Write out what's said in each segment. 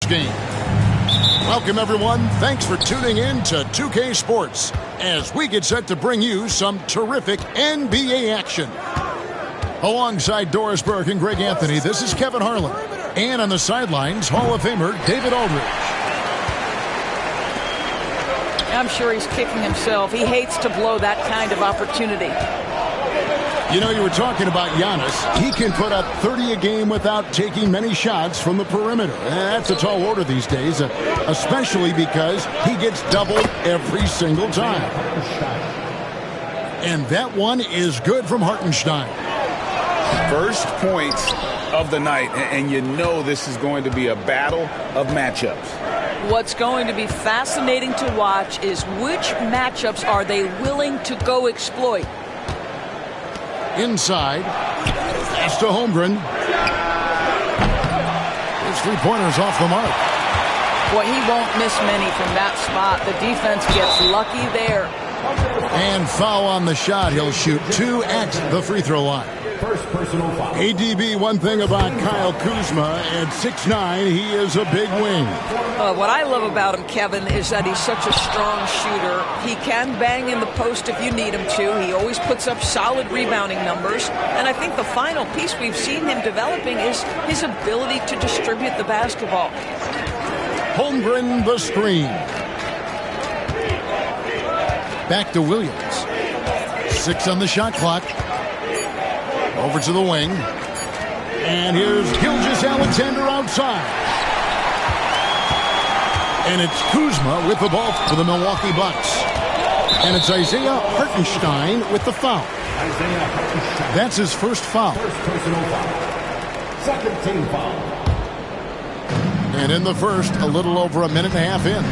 game. Welcome, everyone. Thanks for tuning in to 2K Sports as we get set to bring you some terrific NBA action. Alongside Doris Burke and Greg Anthony, this is Kevin Harlan. And on the sidelines, Hall of Famer David Aldridge. I'm sure he's kicking himself. He hates to blow that kind of opportunity. You know, you were talking about Giannis. He can put up 30 a game without taking many shots from the perimeter. That's a tall order these days, especially because he gets doubled every single time. And that one is good from Hartenstein. First points of the night, and you know this is going to be a battle of matchups. What's going to be fascinating to watch is which matchups are they willing to go exploit. Inside, pass to Holmgren. His three-pointer's off the mark. Boy, he won't miss many from that spot. The defense gets lucky there. And foul on the shot. He'll shoot 2 at the free throw line. First personal foul. ADB, one thing about Kyle Kuzma, at 6'9", he is a big wing. What I love about him, Kevin, is that he's such a strong shooter. He can bang in the post if you need him to. He always puts up solid rebounding numbers. And I think the final piece we've seen him developing is his ability to distribute the basketball. Holmgren the screen. Back to Williams. 6 on the shot clock. Over to the wing. And here's Gilgeous-Alexander outside. And it's Kuzma with the ball for the Milwaukee Bucks. And it's Isaiah Hartenstein with the foul. That's his first foul. First personal foul. Second team foul. And in the first, a little over a minute and a half in.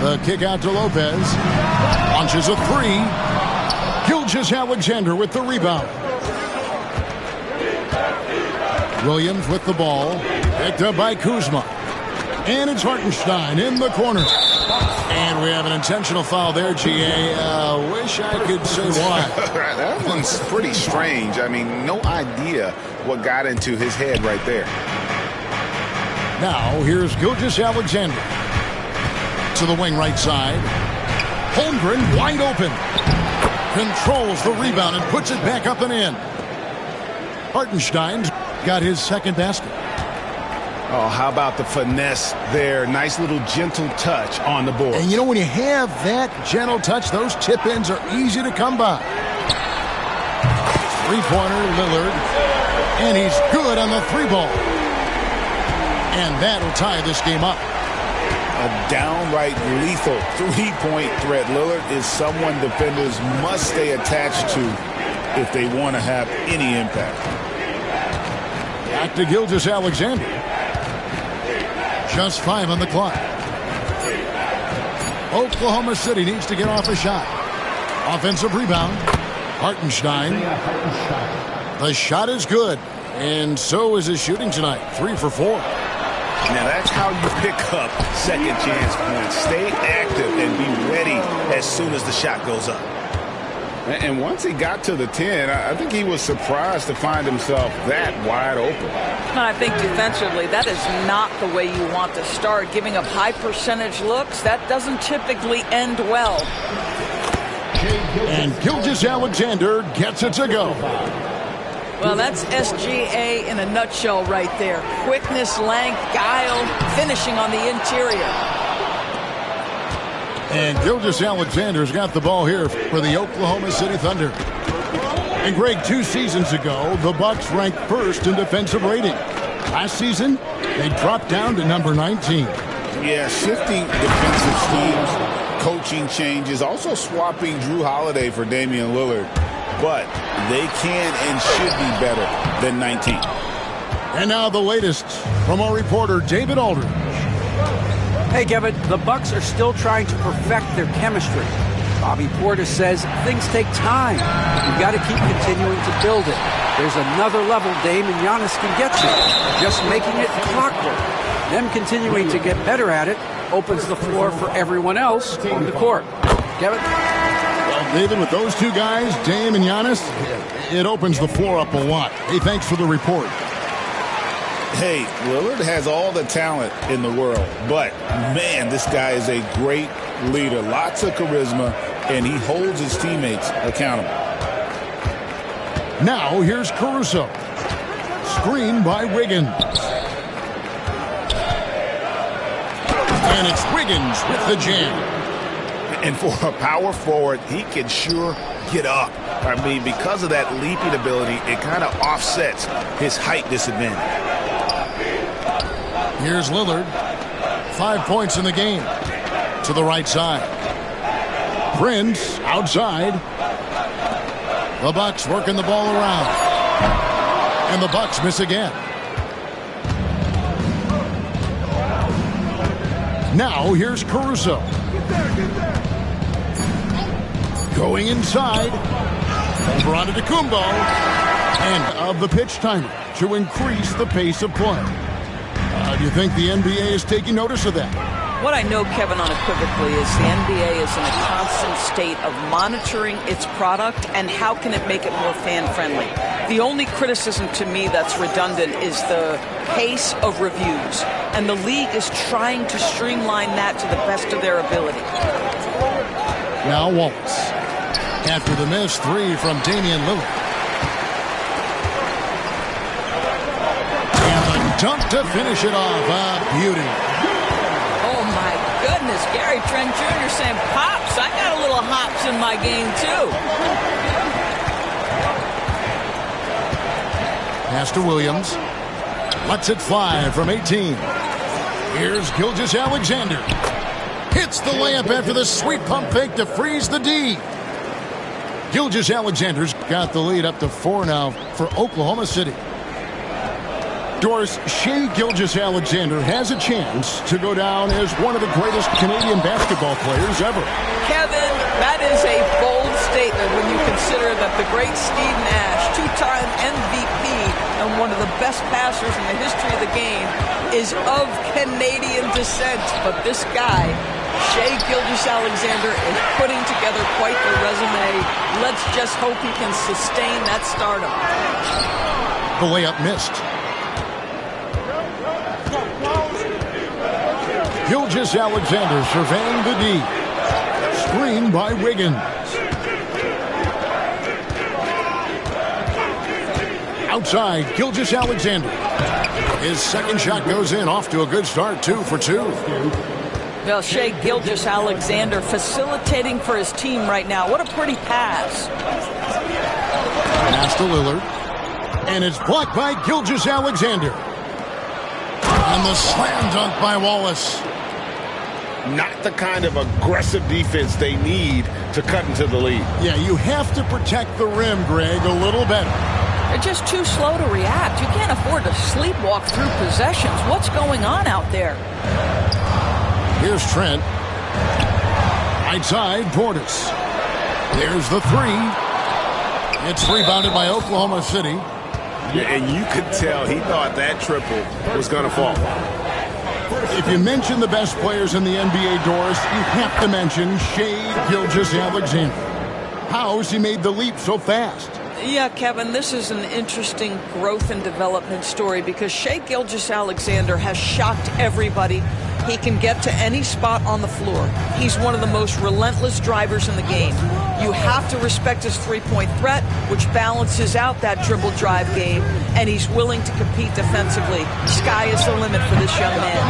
The kick out to Lopez. Launches a three. Gilgeous-Alexander with the rebound. Williams with the ball. Picked up by Kuzma. And it's Hartenstein in the corner. And we have an intentional foul there, GA. Wish I could say why. That one's pretty strange. I mean, no idea what got into his head right there. Now, here's Gilgeous-Alexander. To the wing right side. Holmgren wide open. Controls the rebound and puts it back up and in. Hartenstein's got his second basket. Oh, how about the finesse there? Nice little gentle touch on the board. And you know, when you have that gentle touch, those tip-ins are easy to come by. Three-pointer, Lillard. And he's good on the three ball. And that'll tie this game up. A downright lethal three-point threat. Lillard is someone defenders must stay attached to if they want to have any impact. Back to Gilgeous-Alexander. Just 5 on the clock. Oklahoma City needs to get off a shot. Offensive rebound. Hartenstein. The shot is good. And so is his shooting tonight. 3 for 4. Now that's how you pick up second chance points. Stay active and be ready as soon as the shot goes up. And once he got to the 10, I think he was surprised to find himself that wide open. And I think defensively, that is not the way you want to start. Giving up high percentage looks, that doesn't typically end well. And Gilgeous-Alexander gets it to go. Well, that's SGA in a nutshell right there. Quickness, length, guile, finishing on the interior. And Gilgeous-Alexander's got the ball here for the Oklahoma City Thunder. And Greg, 2 seasons ago, the Bucks ranked first in defensive rating. Last season, they dropped down to number 19. Yeah, shifting defensive schemes, coaching changes, also swapping Drew Holiday for Damian Lillard. But they can and should be better than 19. And now the latest from our reporter, David Aldridge. Hey, Kevin, the Bucks are still trying to perfect their chemistry. Bobby Portis says things take time. You've got to keep continuing to build it. There's another level Dame and Giannis can get to. Just making it clockwork. Them continuing to get better at it opens the floor for everyone else on the court. Kevin? David, with those two guys, Dame and Giannis, it opens the floor up a lot. Hey, thanks for the report. Hey, Lillard has all the talent in the world, but, man, this guy is a great leader. Lots of charisma, and he holds his teammates accountable. Now here's Caruso. Screen by Wiggins. And it's Wiggins with the jam. And for a power forward, he can sure get up. I mean, because of that leaping ability, it kind of offsets his height disadvantage. Here's Lillard. 5 points in the game. To the right side. Prince outside. The Bucks working the ball around. And the Bucks miss again. Now here's Caruso. Going inside. Over onto Kumbo. And of the pitch timer to increase the pace of play. Do you think the NBA is taking notice of that? What I know, Kevin, unequivocally is the NBA is in a constant state of monitoring its product and how can it make it more fan-friendly. The only criticism to me that's redundant is the pace of reviews. And the league is trying to streamline that to the best of their ability. Now Wallace. After the miss, 3 from Damian Lillard. And the dunk to finish it off. A beauty. Oh, my goodness. Gary Trent Jr. saying, Pops, I got a little hops in my game, too. Pass to Williams. Lets it fly from 18. Here's Gilgeous-Alexander. Hits the layup after the sweet pump fake to freeze the D. Gilgeous-Alexander's got the lead up to 4 now for Oklahoma City. Doris, Shai Gilgeous-Alexander has a chance to go down as one of the greatest Canadian basketball players ever. Kevin, that is a bold statement when you consider that the great Steve Nash, 2-time MVP and one of the best passers in the history of the game, is of Canadian descent. But this guy, Shai Gilgeous-Alexander, is putting together quite the resume. Let's just hope he can sustain that stardom. The layup missed. Gilgeous-Alexander surveying the D. Screen by Wiggins. Outside, Gilgeous-Alexander. His second shot goes in, off to a good start, 2 for 2. Well, Shai Gilgeous-Alexander facilitating for his team right now. What a pretty pass. Pass to Lillard. And it's blocked by Gilgeous-Alexander. And the slam dunk by Wallace. Not the kind of aggressive defense they need to cut into the lead. Yeah, you have to protect the rim, Greg, a little better. They're just too slow to react. You can't afford to sleepwalk through possessions. What's going on out there? Here's Trent. Right side, Portis. There's the 3. It's rebounded by Oklahoma City. Yeah, and you could tell he thought that triple was going to fall. If you mention the best players in the NBA, Doris, you have to mention Shai Gilgeous-Alexander. How has he made the leap so fast? Yeah, Kevin, this is an interesting growth and development story because Shai Gilgeous-Alexander has shocked everybody. He can get to any spot on the floor. He's one of the most relentless drivers in the game. You have to respect his three-point threat, which balances out that dribble drive game, and he's willing to compete defensively. Sky is the limit for this young man.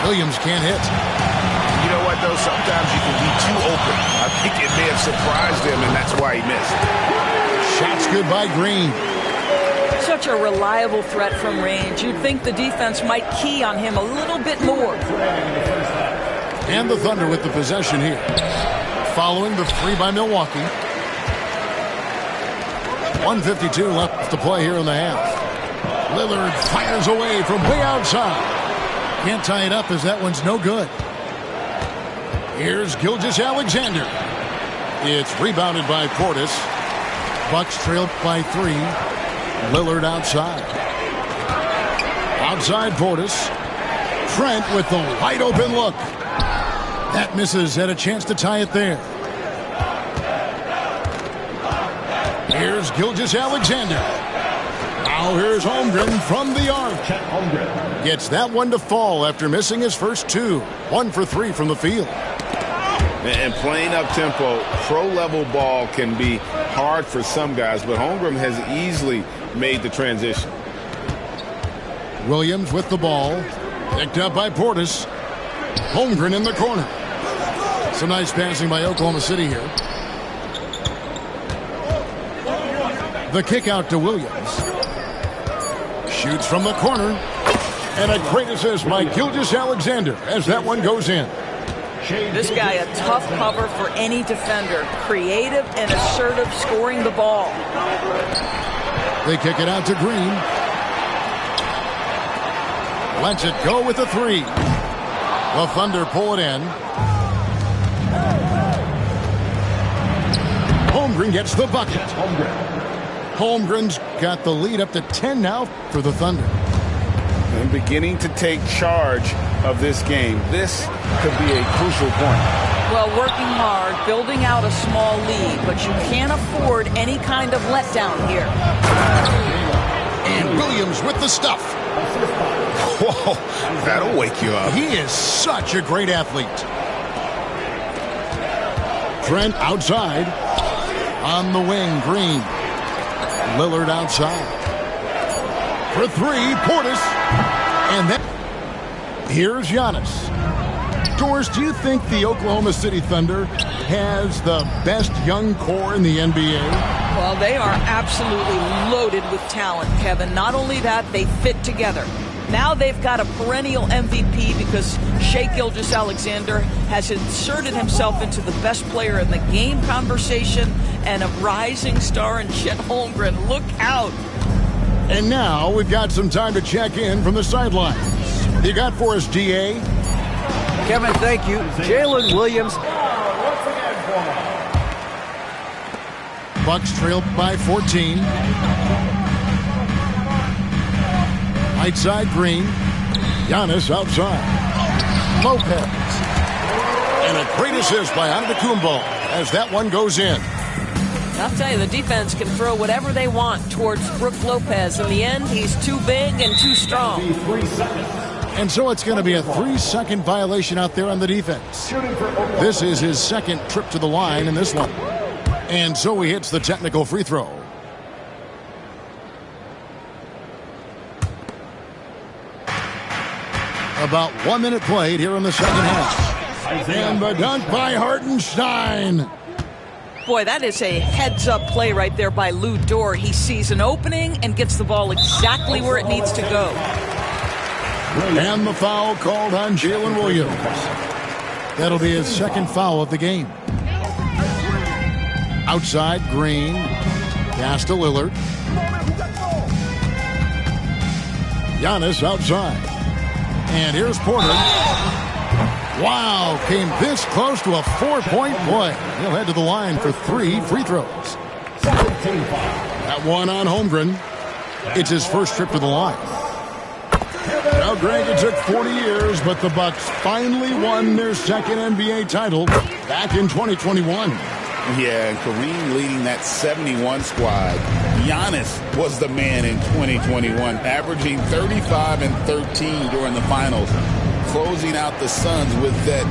Williams can't hit. You know what, though? Sometimes you can be too open. I think it may have surprised him, and that's why he missed. Shots good by Green. Such a reliable threat from range. You'd think the defense might key on him a little bit more. And the Thunder with the possession here. Following the 3 by Milwaukee. 1:52 left to play here in the half. Lillard fires away from way outside. Can't tie it up as that one's no good. Here's Gilgeous-Alexander. It's rebounded by Portis. Bucks trailed by 3. Lillard outside. Outside Portis. Trent with the wide open look. That misses. Had a chance to tie it there. Here's Gilgeous-Alexander. Now here's Holmgren from the arc. Chet Holmgren. Gets that one to fall after missing his first two. 1 for 3 from the field. And playing up-tempo, pro-level ball can be hard for some guys, but Holmgren has easily made the transition. Williams with the ball. Picked up by Portis. Holmgren in the corner. Some nice passing by Oklahoma City here. The kick out to Williams. Shoots from the corner. And a great assist by Gilgeous-Alexander as that one goes in. This guy a tough cover for any defender. Creative and assertive scoring the ball. They kick it out to Green. Lets it go with a 3. The Thunder pull it in. Holmgren gets the bucket. Holmgren's got the lead up to 10 now for the Thunder. And beginning to take charge of this game. This could be a crucial point. Well, working hard, building out a small lead, but you can't afford any kind of letdown here. And Williams with the stuff. Whoa, that'll wake you up. He is such a great athlete. Trent outside. On the wing, Green. Lillard outside. For 3, Portis. And then here's Giannis. Doris, do you think the Oklahoma City Thunder has the best young core in the NBA? Well, they are absolutely loaded with talent, Kevin. Not only that, they fit together. Now they've got a perennial MVP because Shai Gilgeous-Alexander has inserted himself into the best player in the game conversation and a rising star in Chet Holmgren. Look out. And now we've got some time to check in from the sidelines. You got for us, DA? Kevin, thank you. Jalen Williams. Bucks trail by 14. Right side, Green. Giannis outside. Lopez. And a great assist by Antetokounmpo as that one goes in. I'll tell you, the defense can throw whatever they want towards Brook Lopez. In the end, he's too big and too strong. And so it's going to be a 3-second violation out there on the defense. This is his second trip to the line in this one. And so he hits the technical free throw. About 1 minute played here in the second half. And the dunk by Hartenstein. Boy, that is a heads-up play right there by Lou Dort. He sees an opening and gets the ball exactly where it needs to go. And the foul called on Jalen Williams. That'll be his second foul of the game. Outside, Green. Pass to Lillard. Giannis outside. And here's Porter. Wow, came this close to a 4-point play. He'll head to the line for 3 free throws. That one on Holmgren. It's his first trip to the line. Now, Greg, it took 40 years, but the Bucks finally won their second NBA title back in 2021. Yeah, and Kareem leading that 71 squad. Giannis was the man in 2021, averaging 35 and 13 during the finals, closing out the Suns with that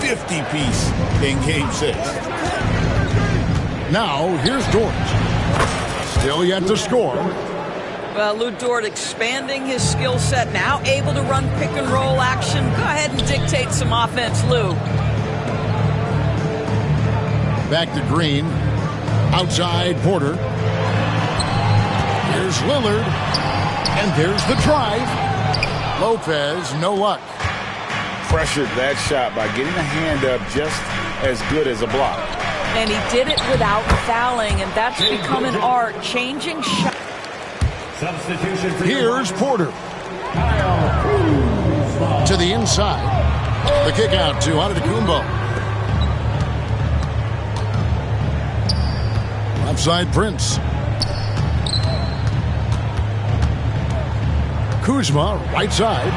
50-piece in Game 6. Now, here's Dort. Still yet to score. Well, Lou Dort expanding his skill set, now able to run pick-and-roll action. Go ahead and dictate some offense, Lou. Back to Green. Outside, Porter. Here's Lillard. And there's the drive. Lopez, no luck. Pressured that shot by getting a hand up just as good as a block. And he did it without fouling, and that's become an art, changing shot. Substitution for Here's Porter. To the inside. The kick out to Antetokounmpo. Outside Prince. Kuzma, right side.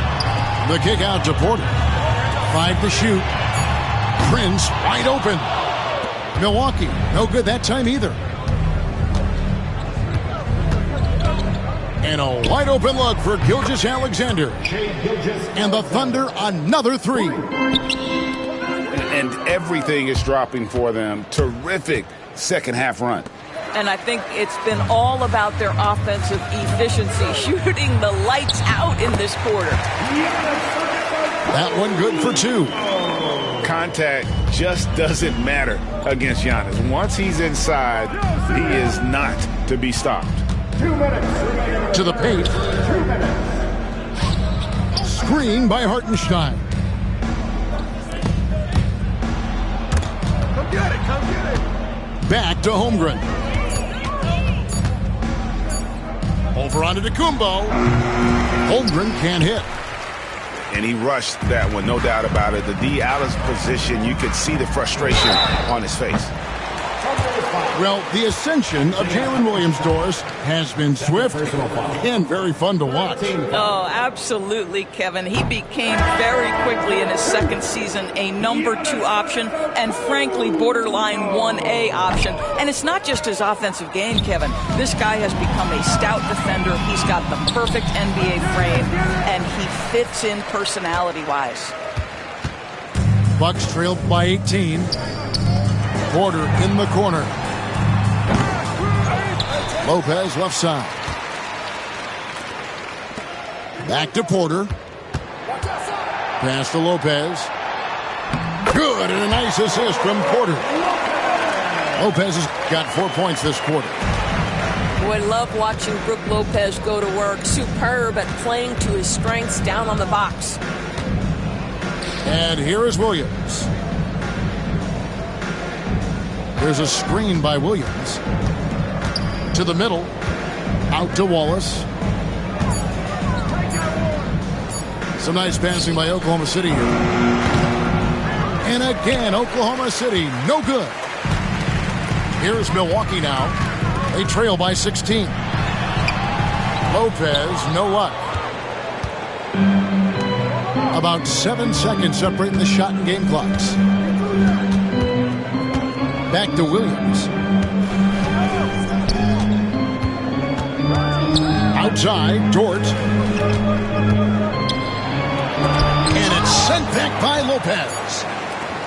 The kick out to Porter. 5 to shoot. Prince wide open. Milwaukee, no good that time either. And a wide open look for Gilgeous-Alexander. And the Thunder another three. And everything is dropping for them. Terrific second half run. And I think it's been all about their offensive efficiency, shooting the lights out in this quarter. That one good for two. Contact just doesn't matter against Giannis. Once he's inside, he is not to be stopped. 2 minutes. To the paint. 2 minutes. Screen by Hartenstein. Come get it. Come get it. Back to Holmgren. Over onto Kumbo. Holmgren can't hit. And he rushed that one, no doubt about it. The D out of position, you could see the frustration on his face. Well, the ascension of Jalen Williams, Doris, has been swift and very fun to watch. Oh, absolutely, Kevin. He became very quickly in his second season a number 2 option and, frankly, borderline 1A option. And it's not just his offensive game, Kevin. This guy has become a stout defender. He's got the perfect NBA frame, and he fits in personality-wise. Bucks trailed by 18. Porter in the corner. Lopez left side. Back to Porter. Pass to Lopez. Good, and a nice assist from Porter. Lopez has got 4 points this quarter. Boy, love watching Brook Lopez go to work. Superb at playing to his strengths down on the box. And here is Williams. There's a screen by Williams. To the middle. Out to Wallace. Some nice passing by Oklahoma City here. And again, Oklahoma City, no good. Here's Milwaukee now. They trail by 16. Lopez, no luck. About 7 seconds separating the shot and game clocks. Back to Williams. Outside, Dort. And it's sent back by Lopez.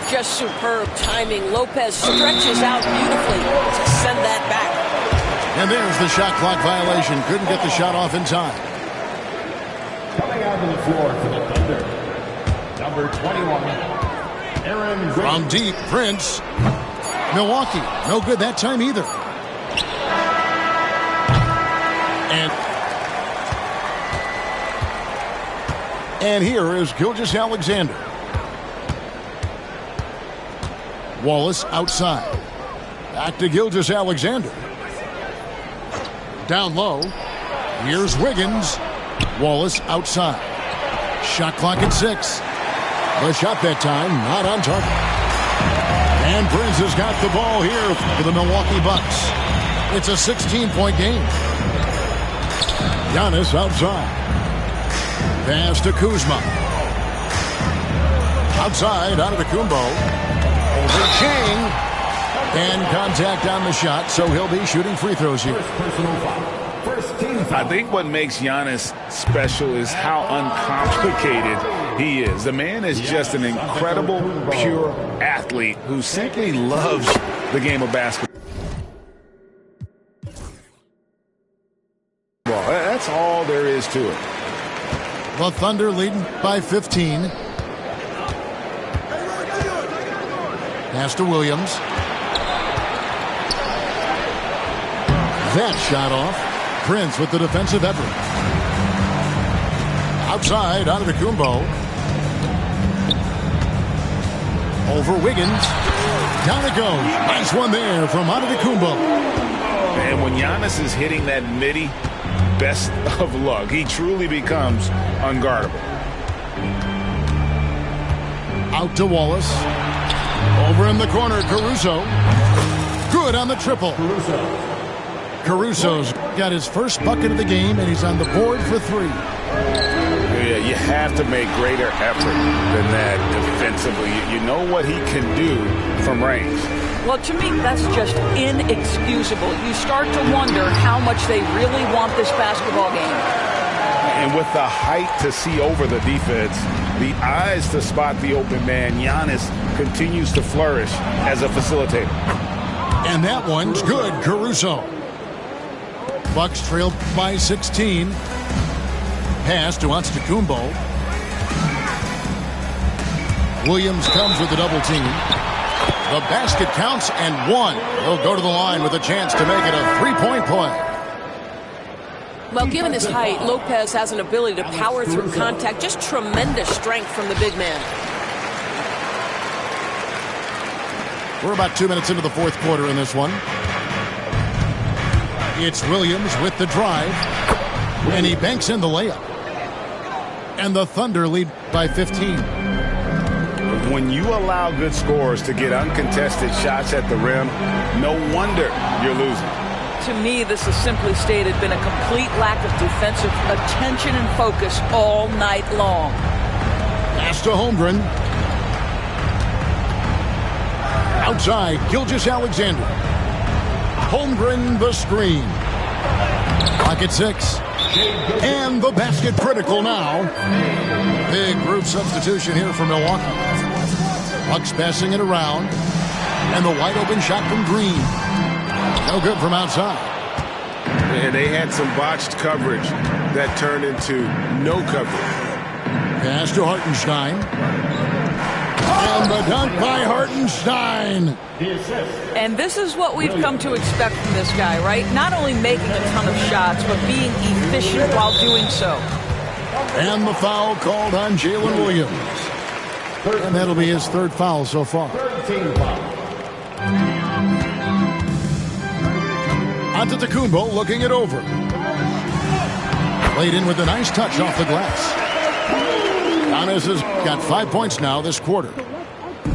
Just superb timing. Lopez stretches out beautifully to send that back. And there's the shot clock violation. Couldn't get the shot off in time. Coming out to the floor for the Thunder. Number 21, Aaron Green. From deep, Prince. Milwaukee, no good that time either. And here is Gilgeous-Alexander. Wallace outside. Back to Gilgeous-Alexander. Down low. Here's Wiggins. Wallace outside. Shot clock at 6. The shot that time not on target. And Prince has got the ball here for the Milwaukee Bucks. It's a 16-point game. Giannis outside. Pass to Kuzma. Outside, out of the Kumbo. Over Chang. And contact on the shot, so he'll be shooting free throws here. I think what makes Giannis special is how uncomplicated he is. The man is just an incredible, pure athlete who simply loves the game of basketball. That's all there is to it. The Thunder leading by 15. Pass to Williams. That shot off. Prince with the defensive effort. Outside, out of the Kumbo. Over Wiggins. Down it goes. Nice one there from Antetokounmpo. And when Giannis is hitting that midi, best of luck. He truly becomes unguardable. Out to Wallace. Over in the corner, Caruso. Good on the triple. Caruso's got his first bucket of the game, and he's on the board for 3. Yeah, you have to make greater effort than that defensively. You know what he can do from range. Well, to me, that's just inexcusable. You start to wonder how much they really want this basketball game. And with the height to see over the defense, the eyes to spot the open man, Giannis continues to flourish as a facilitator. And that one's good, Caruso. Bucks trailed by 16. Pass to Antetokounmpo. Williams comes with the double team. The basket counts and one. He'll go to the line with a chance to make it a three-point play. Well, given his height, Lopez has an ability to power through contact. Just tremendous strength from the big man. We're about 2 minutes into the fourth quarter in this one. It's Williams with the drive. And he banks in the layup. And the Thunder lead by 15. When you allow good scorers to get uncontested shots at the rim, no wonder you're losing. To me, this has simply stated been a complete lack of defensive attention and focus all night long. Pass to Holmgren. Outside, Gilgeous-Alexander. Holmgren the screen. Clock at 6. And the basket critical now. Big group substitution here for Milwaukee. Bucks passing it around. And the wide open shot from Green. No good from outside. And they had some botched coverage that turned into no coverage. Pass to Hartenstein. And the dunk by Hartenstein. And this is what we've come to expect from this guy, right? Not only making a ton of shots, but being efficient while doing so. And the foul called on Jalen Williams. And that'll be his third foul so far. Antetokounmpo looking it over. Played in with a nice touch off the glass. Giannis has got 5 points now this quarter.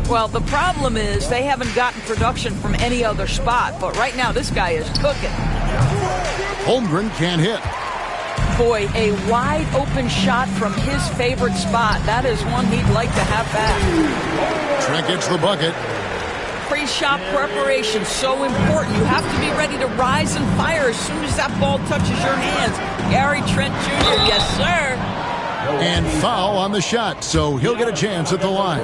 Well, the problem is they haven't gotten production from any other spot, but right now this guy is cooking. Holmgren can't hit. Boy, a wide open shot from his favorite spot. That is one he'd like to have back. Trent gets the bucket. Pre-shot preparation, so important. You have to be ready to rise and fire as soon as that ball touches your hands. Gary Trent Jr., yes, sir. And foul on the shot, so he'll get a chance at the line.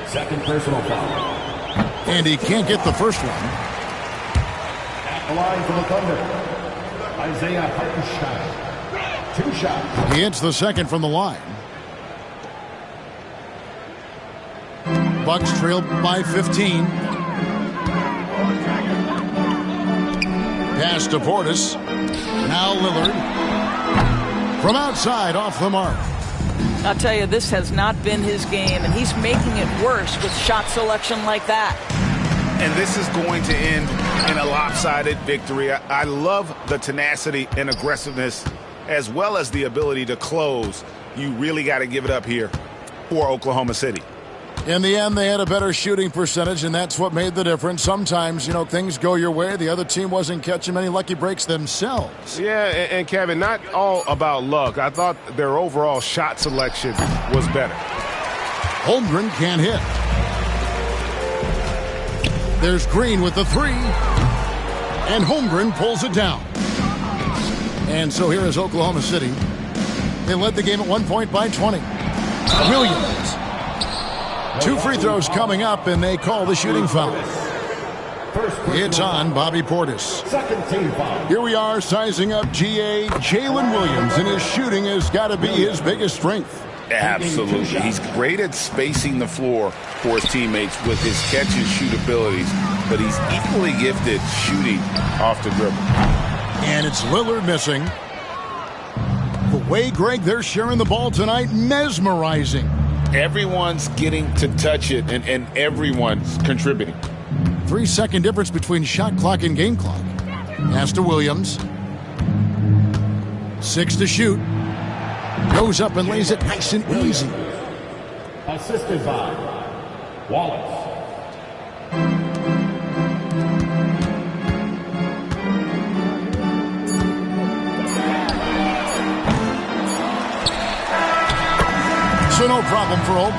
Second personal foul. And he can't get the first one. At the line for the Thunder, Isaiah Hartenstein. 2 shots. He hits the second from the line. Bucks trail by 15. Pass to Portis. Now Lillard. From outside, off the mark. I'll tell you, this has not been his game, and he's making it worse with shot selection like that. And this is going to end in a lopsided victory. I love the tenacity and aggressiveness, as well as the ability to close. You really got to give it up here for Oklahoma City. In the end, they had a better shooting percentage, and that's what made the difference. Sometimes, things go your way. The other team wasn't catching many lucky breaks themselves. Yeah, and Kevin, not all about luck. I thought their overall shot selection was better. Holmgren can't hit. There's Green with the 3. And Holmgren pulls it down. And so here is Oklahoma City. They led the game at 1 point by 20. Williams. 2 free throws coming up, and they call the shooting foul. It's on Bobby Portis. Second team foul. Here we are sizing up Jalen Williams, and his shooting has got to be his biggest strength. Absolutely. He's great at spacing the floor for his teammates with his catch and shoot abilities, but he's equally gifted shooting off the dribble. And it's Lillard missing. The way, Greg, they're sharing the ball tonight, mesmerizing. Everyone's getting to touch it, and everyone's contributing. 3-second difference between shot clock and game clock. Pass to Williams. 6 to shoot. Goes up and lays it nice and easy. Assisted by Wallace. So no problem for Oak.